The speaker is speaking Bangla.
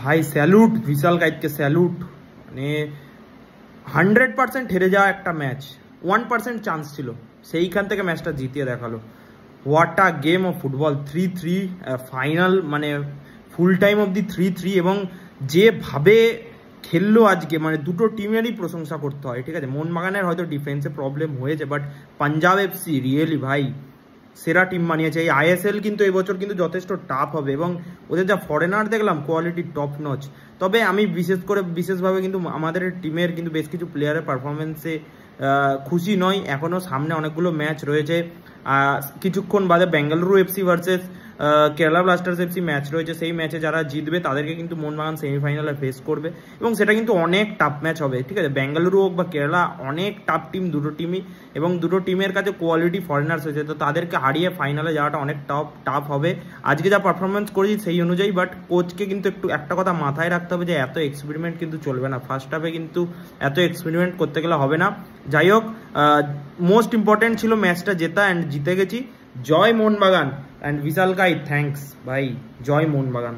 ভাই স্যালুট বিশাল কাইতকে, স্যালুট। মানে 100% হেরে যাওয়া একটা ম্যাচ, 1% চান্স ছিল, সেইখান থেকে ম্যাচটা জিতিয়ে দেখালো। What a game of football. 3-3 final, মানে ফুল টাইম অবধি 3-3, এবং যেভাবে খেললো আজকে, মানে দুটো টিমেরই প্রশংসা করতে হয়। ঠিক আছে, মোহনবাগানের হয়তো ডিফেন্সে প্রবলেম হয়েছে, বাট পাঞ্জাব এফসি রিয়েলি ভাই সেরা টিম বানিয়েছে। এই আইএসএল কিন্তু এই বছর কিন্তু যথেষ্ট টাফ হবে, এবং ওদের যা ফরেনার দেখলাম কোয়ালিটি টপ নচ। তবে আমি বিশেষভাবে কিন্তু আমাদের টিমের কিন্তু বেশ কিছু প্লেয়ারের পারফরমেন্সে খুশি নয়। এখনও সামনে অনেকগুলো ম্যাচ রয়েছে। কিছুক্ষণ বাদে Bengaluru FC versus Kerala Blasters FC match রয়েছে। সেই ম্যাচে যারা জিতবে তাদেরকে কিন্তু মোহনবাগান সেমিফাইনালে ফেস করবে, এবং সেটা কিন্তু অনেক টাফ ম্যাচ হবে। ঠিক আছে, বেঙ্গালুরু হোক বা কেরালা, অনেক টাফ টিম দুটো টিমই, এবং দুটো টিমের কাছে কোয়ালিটি ফরেনার্স হয়েছে, তো তাদেরকে হারিয়ে ফাইনালে যাওয়াটা অনেক টাফ হবে। আজকে যা পারফরমেন্স করেছি সেই অনুযায়ী, বাট কোচকে কিন্তু একটু একটা কথা মাথায় রাখতে হবে যে এত এক্সপেরিমেন্ট কিন্তু চলবে না। ফার্স্ট হাফে কিন্তু এত এক্সপেরিমেন্ট করতে গেলে হবে না। যাই হোক, মোস্ট ইম্পর্টেন্ট ছিল ম্যাচটা জেতা, অ্যান্ড জিতে গেছি। জয় মোহনবাগান অ্যান্ড বিশাল কাই, থ্যাঙ্কস ভাই, জয় মোহনবাগান।